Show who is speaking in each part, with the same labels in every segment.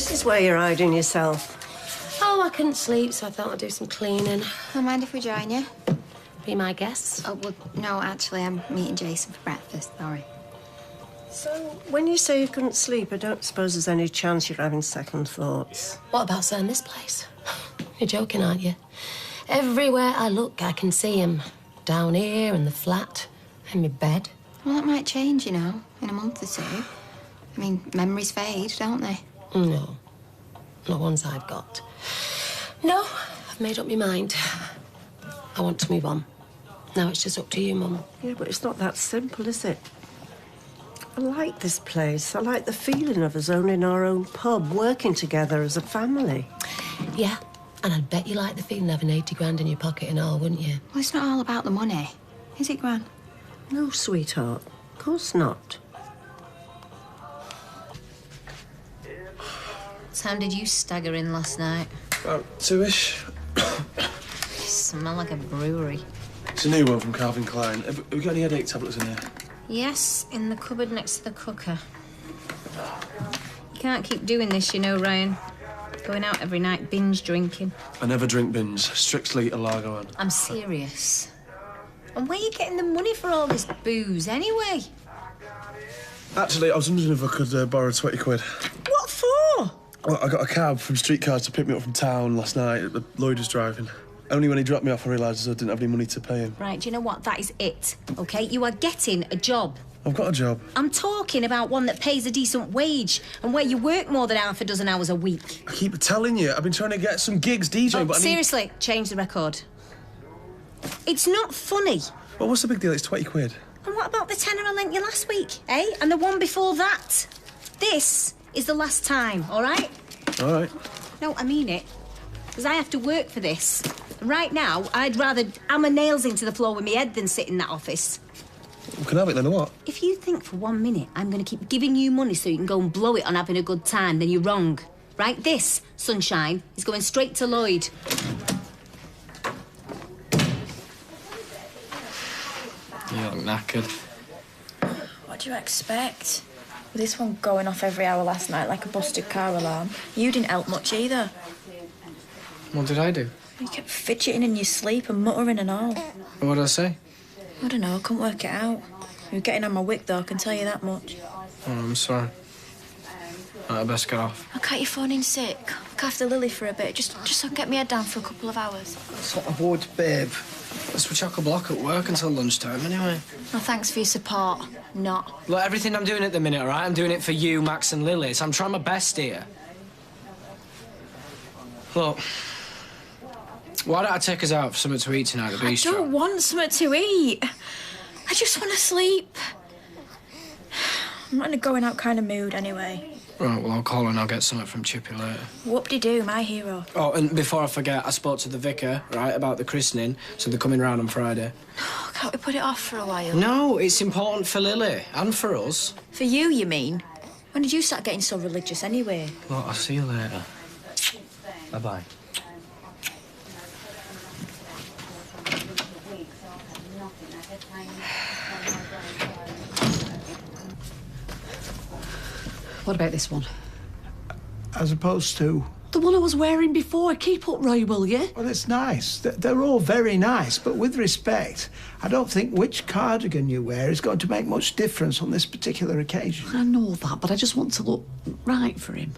Speaker 1: this is where you're hiding yourself.
Speaker 2: Oh, I couldn't sleep, so I thought I'd do some cleaning.
Speaker 3: Don't mind if we join you?
Speaker 2: Be my guest?
Speaker 3: Oh, well, no, actually, I'm meeting Jason for breakfast, sorry.
Speaker 1: So, when you say you couldn't sleep, I don't suppose there's any chance you're having second thoughts.
Speaker 2: What about selling this place? You're joking, aren't you? Everywhere I look, I can see him. Down here, in the flat, in my bed.
Speaker 3: Well, that might change, you know, in a month or two. I mean, memories fade, don't they?
Speaker 2: No. Not ones I've got. No, I've made up my mind. I want to move on. Now it's just up to you, Mum.
Speaker 1: Yeah, but it's not that simple, is it? I like this place. I like the feeling of us owning our own pub, working together as a family.
Speaker 2: Yeah, and I'd bet you like the feeling of having 80 grand in your pocket and all, wouldn't you?
Speaker 3: Well, it's not all about the money, is it, Gran?
Speaker 1: No, sweetheart. Of course not.
Speaker 4: What time did you stagger in last night?
Speaker 5: About 2-ish.
Speaker 4: You smell like a brewery.
Speaker 5: It's a new one from Calvin Klein. Have we got any headache tablets in here?
Speaker 4: Yes, in the cupboard next to the cooker. You can't keep doing this, you know, Ryan. Going out every night, binge drinking.
Speaker 5: I never drink bins. Strictly a lager one.
Speaker 4: I'm serious. And where are you getting the money for all this booze, anyway?
Speaker 5: Actually, I was wondering if I could borrow 20 quid.
Speaker 4: What for?
Speaker 5: Well, I got a cab from Streetcars to pick me up from town last night. Lloyd was driving. Only when he dropped me off, I realised I didn't have any money to pay him.
Speaker 4: Right, do you know what? That is it, OK? You are getting a job.
Speaker 5: I've got a job.
Speaker 4: I'm talking about one that pays a decent wage and where you work more than half a dozen hours a week.
Speaker 5: I keep telling you, I've been trying to get some gigs DJing, but I need...
Speaker 4: Seriously, change the record. It's not funny.
Speaker 5: Well, what's the big deal? It's 20 quid.
Speaker 4: And what about the tenner I lent you last week, eh? And the one before that? This is the last time, all right?
Speaker 5: All right.
Speaker 4: No, I mean it. Because I have to work for this. Right now, I'd rather hammer nails into the floor with my head than sit in that office.
Speaker 5: We can have it then, or what?
Speaker 4: If you think for 1 minute I'm going to keep giving you money so you can go and blow it on having a good time, then you're wrong. Right? This, sunshine, is going straight to Lloyd.
Speaker 6: You look knackered.
Speaker 7: What do you expect? With this one going off every hour last night like a busted car alarm, you didn't help much either.
Speaker 6: What did I do?
Speaker 7: You kept fidgeting in your sleep and muttering and all.
Speaker 6: What did I say?
Speaker 7: I don't know, I couldn't work it out. You were getting on my wick, though, I can tell you that much.
Speaker 6: Oh, I'm sorry. I best get off.
Speaker 7: I can't you phone in sick? Look after Lily for a bit, just so I can get my head down for a couple of hours.
Speaker 6: That's what I would, babe. Let's be chock-a-block at work until lunchtime, anyway.
Speaker 7: No, thanks for your support. Not.
Speaker 6: Look, everything I'm doing at the minute, all right? I'm doing it for you, Max and Lily, so I'm trying my best here. Look, why don't I take us out for something to eat tonight at the bistro?
Speaker 7: I don't want something to eat. I just want to sleep. I'm not in a going out kind of mood, anyway.
Speaker 6: Right, well, I'll call and I'll get something from Chippy later.
Speaker 7: Whoop-de-doo, my hero.
Speaker 6: Oh, and before I forget, I spoke to the vicar, right, about the christening, so they're coming round on Friday.
Speaker 7: Oh, can't we put it off for a while?
Speaker 6: No, it's important for Lily and for us.
Speaker 7: For you, you mean? When did you start getting so religious, anyway?
Speaker 6: Well, I'll see you later. Bye-bye.
Speaker 8: What about this one?
Speaker 9: As opposed to?
Speaker 8: The one I was wearing before. Keep up, Roy, will you?
Speaker 9: Well, it's nice. They're all very nice, but with respect, I don't think which cardigan you wear is going to make much difference on this particular occasion.
Speaker 8: I know that, but I just want to look right for him.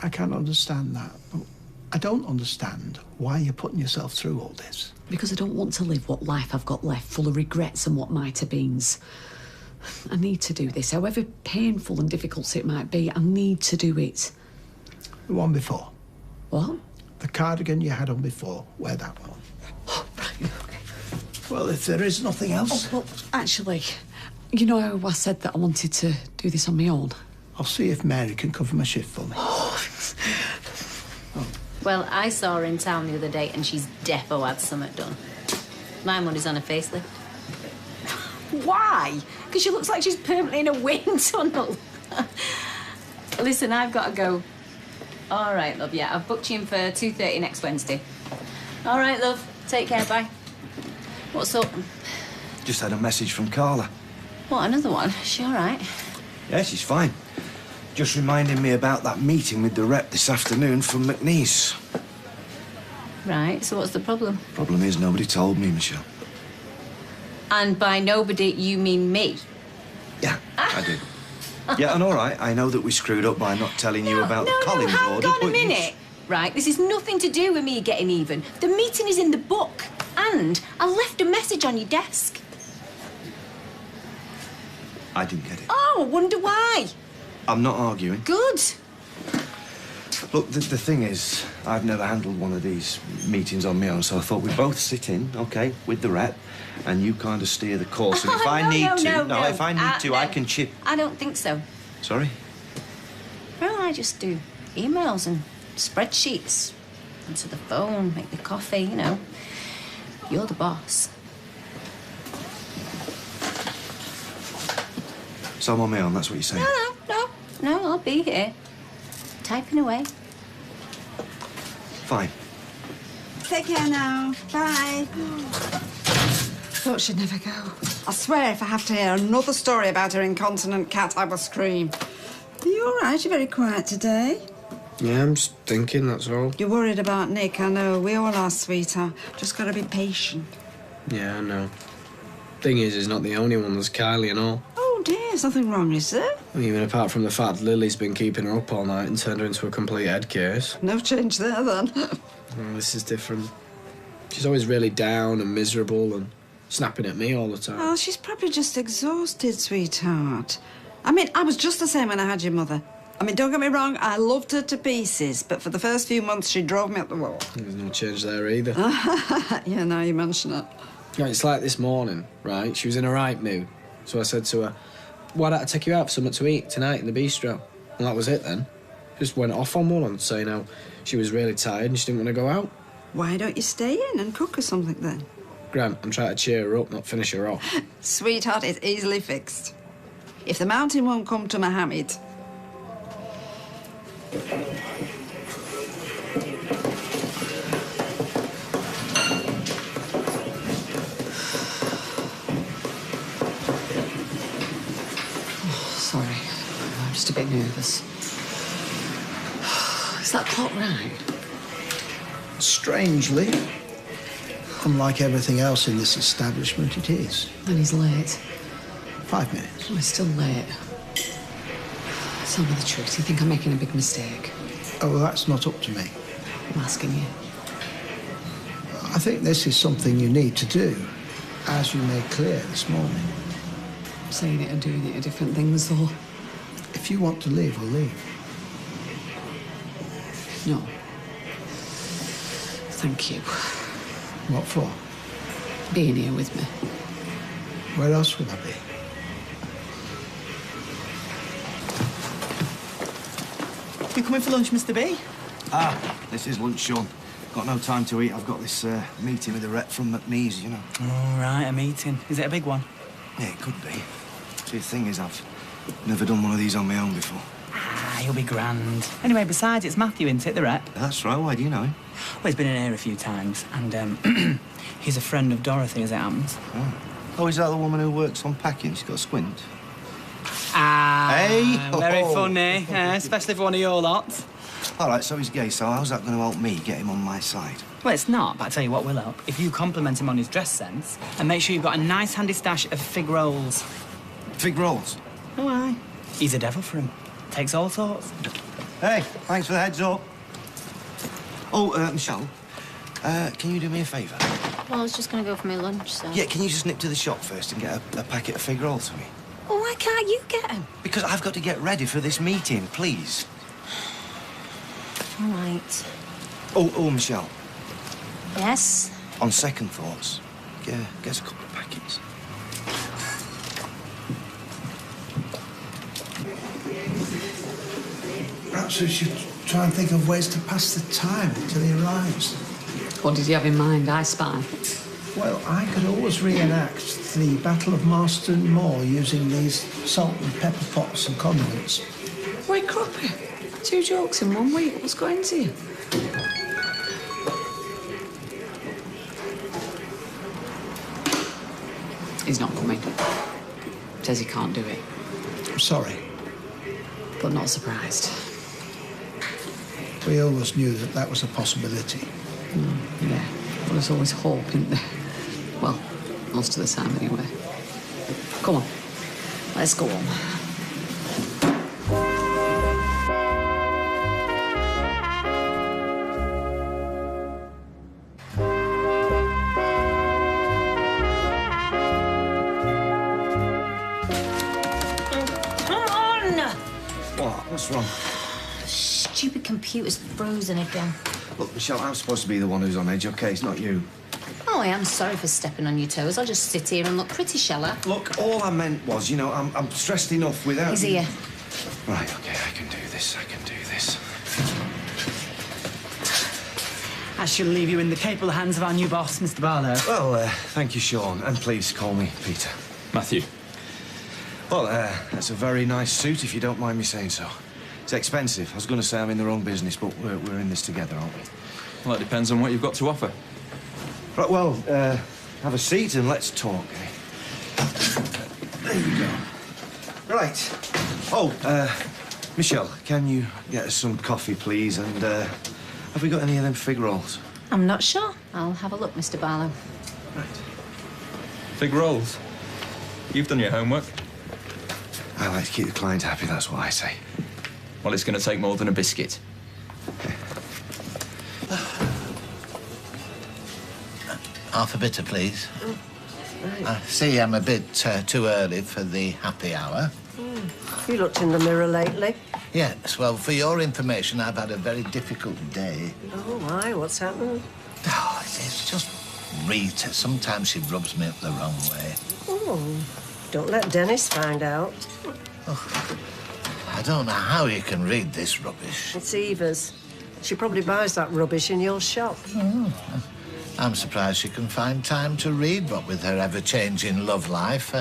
Speaker 9: I can understand that, but I don't understand why you're putting yourself through all this.
Speaker 8: Because I don't want to live what life I've got left, full of regrets and what might have beens. I need to do this, however painful and difficult it might be. I need to do it.
Speaker 9: The one before.
Speaker 8: What?
Speaker 9: The cardigan you had on before. Wear that one.
Speaker 8: Oh, right, OK.
Speaker 9: Well, if there is nothing else...
Speaker 8: Oh, well, actually, you know how I said that I wanted to do this on my own?
Speaker 9: I'll see if Mary can cover my shift for me.
Speaker 4: Well, I saw her in town the other day and she's defo had something done. My money's on a facelift.
Speaker 2: Why? Because she looks like she's permanently in a wind tunnel. Listen, I've got to go. All right, love, yeah, I've booked you in for 2:30 next Wednesday. All right, love, take care, bye. What's up?
Speaker 10: Just had a message from Carla.
Speaker 2: What, another one? Is she all right?
Speaker 10: Yeah, she's fine. Just reminding me about that meeting with the rep this afternoon from McNeese.
Speaker 2: Right, so what's the problem?
Speaker 10: Problem is, nobody told me, Michelle.
Speaker 2: And by nobody, you mean me?
Speaker 10: Yeah, I do. Yeah, and all right, I know that we screwed up by not telling you about the Collins order,
Speaker 2: hang on a minute. Right, this is nothing to do with me getting even. The meeting is in the book, and I left a message on your desk.
Speaker 10: I didn't get it.
Speaker 2: Oh, I wonder why.
Speaker 10: I'm not arguing.
Speaker 2: Good.
Speaker 10: Look, the thing is, I've never handled one of these meetings on my own, so I thought we'd both sit in, OK, with the rep, and you kind of steer the course. And if I need to, I can chip.
Speaker 2: I don't think so.
Speaker 10: Sorry?
Speaker 2: Well, I just do emails and spreadsheets. Answer the phone, make the coffee, you know. You're the boss.
Speaker 10: So I'm on my own, that's what you're saying?
Speaker 2: No, I'll be here. Typing away.
Speaker 10: Fine.
Speaker 11: Take care now. Bye.
Speaker 8: Thought she'd never go.
Speaker 11: I swear if I have to hear another story about her incontinent cat, I will scream. Are you all right? You're very quiet today.
Speaker 6: Yeah, I'm just thinking, that's all.
Speaker 11: You're worried about Nick, I know. We all are, sweetheart. Just got to be patient.
Speaker 6: Yeah, I know. Thing is, he's not the only one. There's Kylie and all.
Speaker 11: Oh, dear. There's nothing wrong, is there?
Speaker 6: Even apart from the fact Lily's been keeping her up all night and turned her into a complete head case.
Speaker 11: No change there, then.
Speaker 6: Oh, this is different. She's always really down and miserable and snapping at me all the time.
Speaker 11: Well, she's probably just exhausted, sweetheart. I mean, I was just the same when I had your mother. I mean, don't get me wrong, I loved her to pieces, but for the first few months, she drove me up the wall.
Speaker 6: There's no change there either.
Speaker 11: Yeah, now you mention it.
Speaker 6: Yeah, it's like this morning, right? She was in a right mood. So I said to her, why don't I take you out for something to eat tonight in the bistro? And that was it then. Just went off on one, saying how she was really tired and she didn't want to go out.
Speaker 11: Why don't you stay in and cook her something then?
Speaker 6: Grant, I'm trying to cheer her up, not finish her off.
Speaker 11: Sweetheart, it's easily fixed. If the mountain won't come to Mohammed...
Speaker 8: Sorry, I'm just a bit nervous. Is that clock right?
Speaker 9: Strangely, unlike everything else in this establishment, it is.
Speaker 8: And he's late.
Speaker 9: 5 minutes.
Speaker 8: Oh, he's still late. Tell me the truth. You think I'm making a big mistake?
Speaker 9: Oh, well, that's not up to me.
Speaker 8: I'm asking you.
Speaker 9: I think this is something you need to do, as you made clear this morning.
Speaker 8: Saying it and doing it are different things, though.
Speaker 9: If you want to leave, we'll leave.
Speaker 8: No. Thank you.
Speaker 9: What for?
Speaker 8: Being here with me.
Speaker 9: Where else would I be?
Speaker 12: You coming for lunch, Mr. B?
Speaker 10: This is lunch, Sean. Got no time to eat. I've got this meeting with the rep from McNeese, you know.
Speaker 12: All right, a meeting. Is it a big one?
Speaker 10: Yeah, it could be. See, the thing is, I've never done one of these on my own before.
Speaker 12: He'll be grand. Anyway, besides, it's Matthew, isn't it, the rep?
Speaker 10: That's right. Why do you know him?
Speaker 12: Well, he's been in here a few times, and he's a friend of Dorothy, as it happens.
Speaker 10: Oh, is that the woman who works on packing? She's got a squint.
Speaker 12: Hey! Very
Speaker 10: Oh.
Speaker 12: funny, especially for one of your lots.
Speaker 10: All right, so he's gay, so how's that going to help me get him on my side?
Speaker 12: Well, it's not, but I tell you what will help. If you compliment him on his dress sense and make sure you've got a nice handy stash of fig rolls.
Speaker 10: Fig rolls?
Speaker 12: Oh, aye. He's a devil for him. Takes all sorts.
Speaker 10: Hey, thanks for the heads up. Oh, Michelle, can you do me a favour?
Speaker 2: Well, I was just going to go for my lunch, so...
Speaker 10: Yeah, can you just nip to the shop first and get a packet of fig rolls for me?
Speaker 2: Well, why can't you get them?
Speaker 10: Because I've got to get ready for this meeting, please.
Speaker 2: All right.
Speaker 10: Oh, Michelle.
Speaker 2: Yes?
Speaker 10: On second thoughts, get us a couple of packets.
Speaker 9: Perhaps we should try and think of ways to pass the time until he arrives.
Speaker 8: What did you have in mind, I Spy?
Speaker 9: Well, I could always reenact the Battle of Marston Moor using these salt and pepper pots and condiments.
Speaker 8: Wait, Croppy. 2 jokes in 1 week. What's going to you? He's not coming. Says he can't do it.
Speaker 9: I'm sorry.
Speaker 8: but not surprised.
Speaker 9: We always knew that that was a possibility.
Speaker 8: Yeah, well, there's always hope, isn't there? Well, most of the time, anyway. Come on, let's go on.
Speaker 10: What's wrong?
Speaker 4: Stupid computer's frozen again.
Speaker 10: Look, Michelle, I'm supposed to be the one who's on edge, OK? It's not you.
Speaker 4: Oh, I am sorry for stepping on your toes. I'll just sit here and look pretty, shall I?
Speaker 10: Look, all I meant was, you know, I'm stressed enough without...
Speaker 4: He's here.
Speaker 10: Right, OK, I can do this,
Speaker 12: I shall leave you in the capable hands of our new boss, Mr. Barlow.
Speaker 10: Well, thank you, Sean, and please call me Peter.
Speaker 13: Matthew.
Speaker 10: Well, that's a very nice suit, if you don't mind me saying so. It's expensive. I was going to say I'm in the wrong business, but we're in this together, aren't we?
Speaker 13: Well, that depends on what you've got to offer.
Speaker 10: Right, well, have a seat and let's talk, eh? There you go. Right. Oh, Michelle, can you get us some coffee, please? And, have we got any of them fig rolls?
Speaker 4: I'm not sure. I'll have a look, Mr. Barlow.
Speaker 10: Right.
Speaker 13: Fig rolls. You've done your homework.
Speaker 10: I like to keep the client happy, that's what I say.
Speaker 13: Well, it's going to take more than a biscuit.
Speaker 14: Half a bitter, please. I see I'm a bit too early for the happy hour.
Speaker 1: You looked in the mirror lately.
Speaker 14: Yes, well, for your information, I've had a very difficult day.
Speaker 1: Oh, why? What's happened?
Speaker 14: Oh, it's just Rita. Sometimes she rubs me up the wrong way.
Speaker 1: Oh, don't let Dennis find out.
Speaker 14: Oh, I don't know how you can read this rubbish.
Speaker 1: It's Eva's. She probably buys that rubbish in your shop.
Speaker 14: Oh, I'm surprised she can find time to read, what with her ever-changing love life.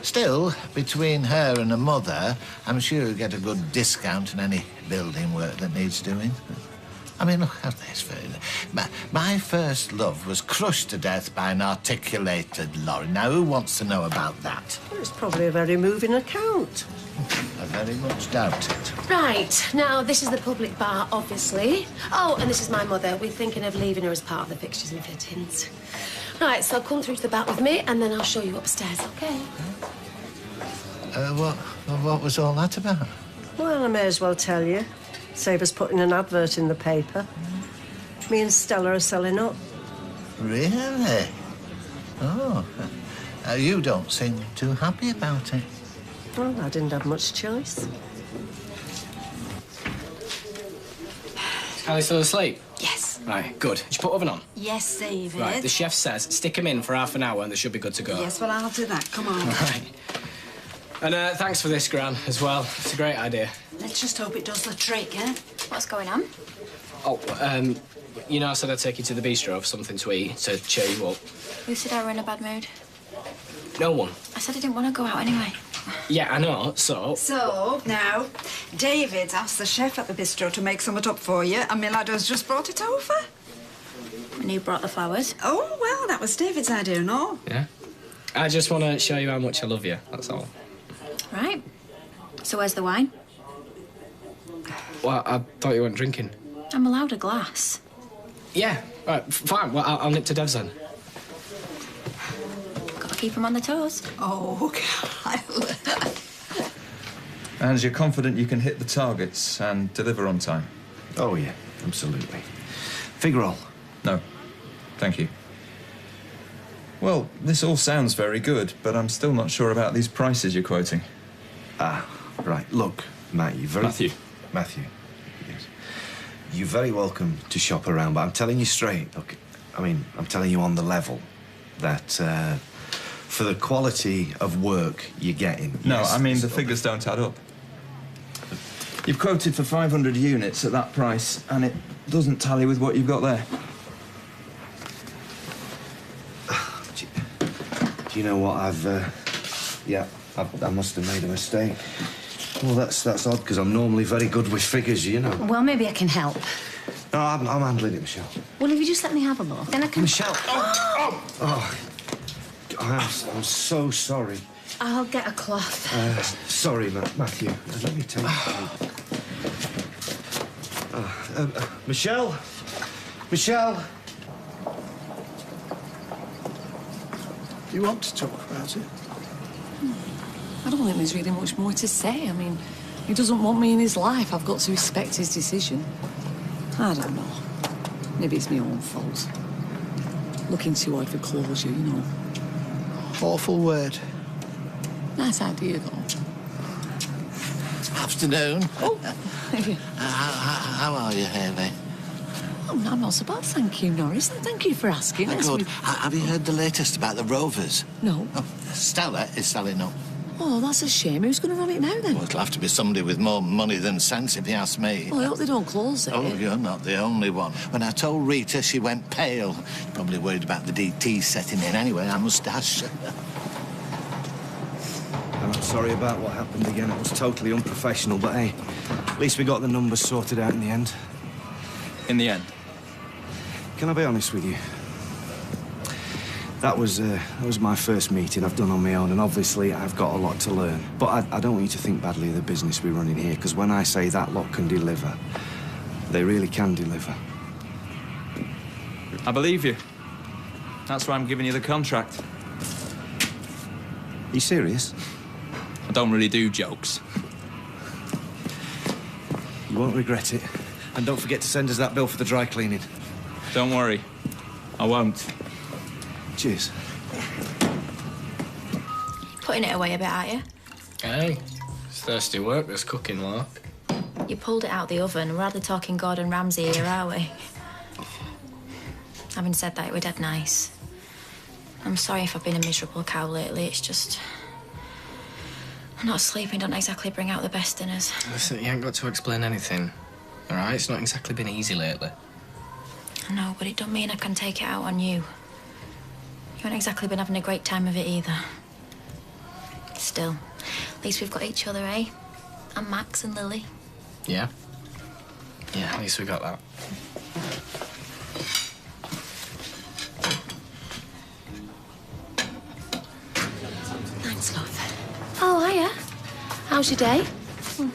Speaker 14: Still, between her and her mother, I'm sure you'll get a good discount on any building work that needs doing. I mean, look at this. My first love was crushed to death by an articulated lorry. Now, who wants to know about that?
Speaker 1: Well, it's probably a very moving account.
Speaker 14: I very much doubt it.
Speaker 15: Right, now this is the public bar, obviously. Oh, and this is my mother. We're thinking of leaving her as part of the fixtures and fittings. Right, so come through to the back with me, and then I'll show you upstairs, OK?
Speaker 14: What was all that about?
Speaker 1: Well, I may as well tell you. Save us putting an advert in the paper. Me and Stella are selling up.
Speaker 14: Really? Oh. You don't seem too happy about it.
Speaker 1: Well, I didn't have much choice.
Speaker 6: Are they still asleep?
Speaker 15: Yes.
Speaker 6: Right, good. Did you put oven on?
Speaker 11: Yes, David.
Speaker 6: Right, the chef says stick them in for half an hour and they should be good to go.
Speaker 11: Yes, well, I'll do that. Come on.
Speaker 6: Right. And thanks for this, Gran, as well. It's a great idea.
Speaker 11: Let's just hope it does the trick, eh?
Speaker 15: What's going on?
Speaker 6: Oh, you know I said I'd take you to the bistro for something to eat, to cheer you up.
Speaker 15: Who said I were in a bad mood?
Speaker 6: No one.
Speaker 15: I said I didn't want to go out anyway.
Speaker 6: Yeah, I know, so...
Speaker 11: So, now, David's asked the chef at the bistro to make something up for you, and my lad has just brought it over.
Speaker 15: And you brought the flowers?
Speaker 11: Oh, well, that was David's idea, no?
Speaker 6: Yeah? I just want to show you how much I love you, that's all.
Speaker 15: Right. So where's the wine?
Speaker 6: Well, I thought you weren't drinking.
Speaker 15: I'm allowed a glass.
Speaker 6: Yeah, right, fine. Well, I'll nip to Dev's then.
Speaker 15: Gotta keep him on the toes.
Speaker 11: Oh, Kyle.
Speaker 13: And you're confident you can hit the targets and deliver on time?
Speaker 10: Oh, yeah, absolutely. Fig roll?
Speaker 13: No, thank you. Well, this all sounds very good, but I'm still not sure about these prices you're quoting.
Speaker 10: Ah, right. Look, Matt, you're very...
Speaker 13: Matthew.
Speaker 10: Matthew, yes. You're very welcome to shop around, but I'm telling you straight, look, I mean, I'm telling you on the level that for the quality of work you're getting...
Speaker 13: No,
Speaker 10: yes,
Speaker 13: I mean, the figures don't add up. You've quoted for 500 units at that price, and it doesn't tally with what you've got there.
Speaker 10: Do you know what, I must have made a mistake. Well, that's odd, because I'm normally very good with figures, you know.
Speaker 15: Well, maybe I can help.
Speaker 10: No, I'm handling it, Michelle.
Speaker 15: Well, if you just let me have a look, then I can...
Speaker 10: Michelle! Oh, I'm so sorry.
Speaker 4: I'll get a cloth.
Speaker 10: Sorry, Matthew. Let me take Michelle? Michelle?
Speaker 9: Do you want to talk about it?
Speaker 8: I don't think there's really much more to say. I mean, he doesn't want me in his life. I've got to respect his decision. I don't know. Maybe it's my own fault. Looking too hard for closure, you know.
Speaker 9: Awful word.
Speaker 8: Nice idea, though.
Speaker 14: Afternoon.
Speaker 8: Oh,
Speaker 14: How are you, Hayley?
Speaker 8: Oh, I'm not so bad, thank you, Norris. Thank you for asking.
Speaker 14: Good. Have you heard the latest about the Rovers?
Speaker 8: No.
Speaker 14: Oh, Stella is selling up.
Speaker 8: Oh, that's a shame. Who's going to run it now, then?
Speaker 14: Well, it'll have to be somebody with more money than sense, if you ask me.
Speaker 8: Well, I hope they don't close it.
Speaker 14: Oh, you're not the only one. When I told Rita, she went pale. Probably worried about the DT setting in. Anyway, I must dash.
Speaker 10: I'm sorry about what happened again. It was totally unprofessional, but hey, at least we got the numbers sorted out in the end.
Speaker 13: In the end?
Speaker 10: Can I be honest with you? That was my first meeting I've done on my own, and obviously I've got a lot to learn. But I don't want you to think badly of the business we're running here, because when I say that lot can deliver, they really can deliver.
Speaker 13: I believe you. That's why I'm giving you the contract.
Speaker 10: Are you serious?
Speaker 13: I don't really do jokes.
Speaker 10: You won't regret it. And don't forget to send us that bill for the dry cleaning.
Speaker 13: Don't worry. I won't.
Speaker 10: Cheers.
Speaker 7: Putting it away a bit, aren't you?
Speaker 6: Hey, it's thirsty work, this cooking lark.
Speaker 7: You pulled it out the oven. We're hardly talking Gordon Ramsay here, are we? Having said that, it were dead nice. I'm sorry if I've been a miserable cow lately. It's just... not sleeping don't exactly bring out the best in us.
Speaker 6: Listen, you ain't got to explain anything, all right? It's not exactly been easy lately.
Speaker 7: I know, but it don't mean I can take it out on you. You haven't exactly been having a great time of it either. Still, at least we've got each other, eh? And Max and Lily.
Speaker 6: Yeah? Yeah, at least we got that.
Speaker 15: Thanks, love. Oh, hiya. How's your day?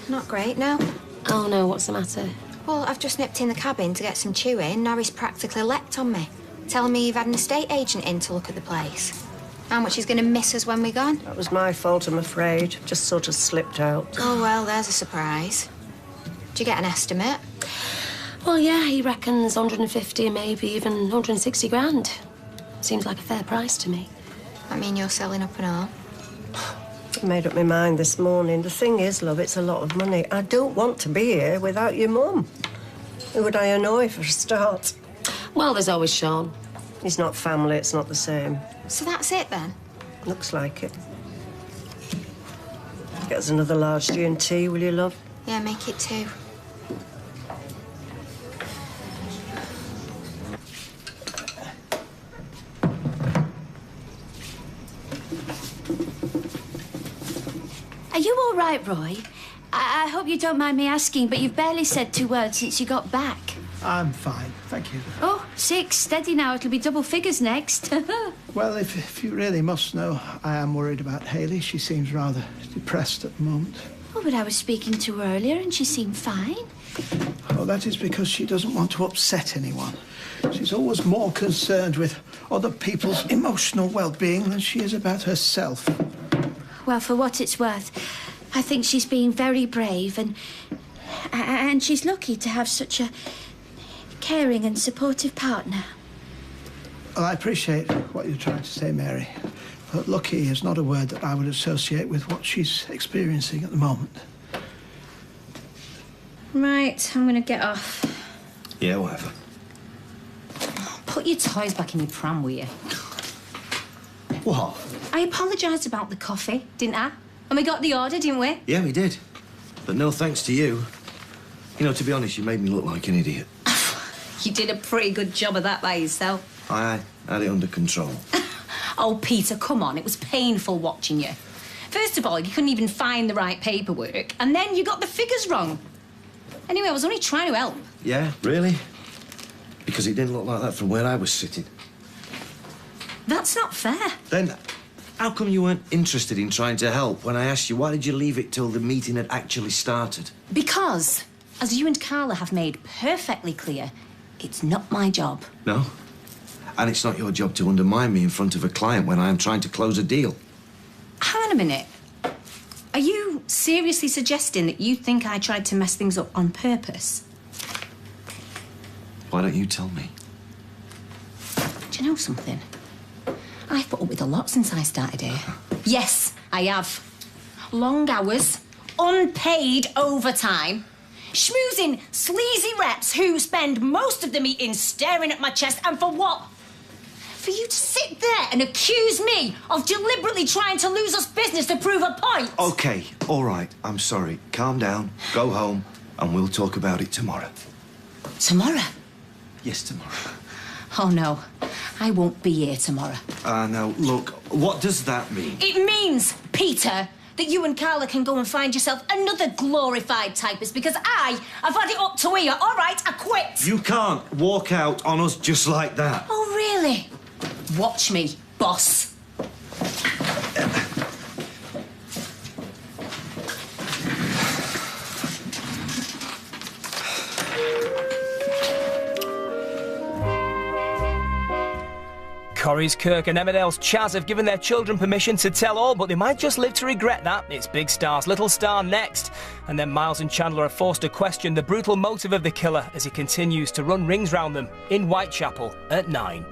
Speaker 3: Not great, no.
Speaker 15: Oh, no, what's the matter?
Speaker 3: Well, I've just nipped in the cabin to get some chewing. Norris practically leapt on me, telling me you've had an estate agent in to look at the place. How much he's going to miss us when we're gone.
Speaker 1: That was my fault, I'm afraid. Just sort of slipped out.
Speaker 3: Oh, well, there's a surprise. Did you get an estimate?
Speaker 15: Well, yeah, he reckons 150, maybe even 160 grand. Seems like a fair price to me.
Speaker 3: I mean, you're selling up and all.
Speaker 1: I made up my mind this morning. The thing is, love, it's a lot of money. I don't want to be here without your mum. Who would I annoy for a start?
Speaker 15: Well, there's always Sean.
Speaker 1: He's not family, it's not the same.
Speaker 3: So that's it, then?
Speaker 1: Looks like it. Get us another large G&T, will you, love?
Speaker 3: Yeah, make it 2.
Speaker 16: Are you all right, Roy? I hope you don't mind me asking, but you've barely said 2 words since you got back.
Speaker 9: I'm fine, thank you.
Speaker 16: Oh, 6. Steady now. It'll be double figures next.
Speaker 9: Well, if you really must know, I am worried about Hayley. She seems rather depressed at the moment.
Speaker 16: Oh, but I was speaking to her earlier and she seemed fine.
Speaker 9: Oh, that is because she doesn't want to upset anyone. She's always more concerned with other people's emotional well-being than she is about herself.
Speaker 16: Well, for what it's worth, I think she's being very brave and she's lucky to have such a caring and supportive partner.
Speaker 9: Well, I appreciate what you're trying to say, Mary. But lucky is not a word that I would associate with what she's experiencing at the moment.
Speaker 4: Right, I'm going to get off.
Speaker 10: Yeah, whatever.
Speaker 4: Put your toys back in your pram, will you?
Speaker 10: What?
Speaker 4: I apologised about the coffee, didn't I? And we got the order, didn't we?
Speaker 10: Yeah, we did. But no thanks to you. You know, to be honest, you made me look like an idiot.
Speaker 4: You did a pretty good job of that by yourself.
Speaker 10: I had it under control.
Speaker 4: Oh, Peter, come on. It was painful watching you. First of all, you couldn't even find the right paperwork, and then you got the figures wrong. Anyway, I was only trying to help.
Speaker 10: Yeah, really? Because it didn't look like that from where I was sitting.
Speaker 4: That's not fair.
Speaker 10: Then How come you weren't interested in trying to help when I asked you why did you leave it till the meeting had actually started?
Speaker 4: Because, as you and Carla have made perfectly clear, it's not my job.
Speaker 10: No? And it's not your job to undermine me in front of a client when I am trying to close a deal.
Speaker 4: Hang on a minute. Are you seriously suggesting that you think I tried to mess things up on purpose?
Speaker 10: Why don't you tell me?
Speaker 4: Do you know something? I've put up with a lot since I started here. Yes, I have. Long hours, unpaid overtime, schmoozing sleazy reps who spend most of the meeting staring at my chest, and for what? For you to sit there and accuse me of deliberately trying to lose us business to prove a point?
Speaker 10: OK, all right, I'm sorry. Calm down, go home, and we'll talk about it tomorrow.
Speaker 4: Tomorrow?
Speaker 10: Yes, tomorrow.
Speaker 4: Oh, no. I won't be here tomorrow.
Speaker 10: Now, look, what does that mean?
Speaker 4: It means, Peter, that you and Carla can go and find yourself another glorified typist because I've had it up to here. All right, I quit.
Speaker 10: You can't walk out on us just like that.
Speaker 4: Oh, really? Watch me, boss.
Speaker 17: Corrie's Kirk and Emmerdale's Chaz have given their children permission to tell all, but they might just live to regret that. It's Big Star's Little Star next. And then Miles and Chandler are forced to question the brutal motive of the killer as he continues to run rings round them in Whitechapel at 9.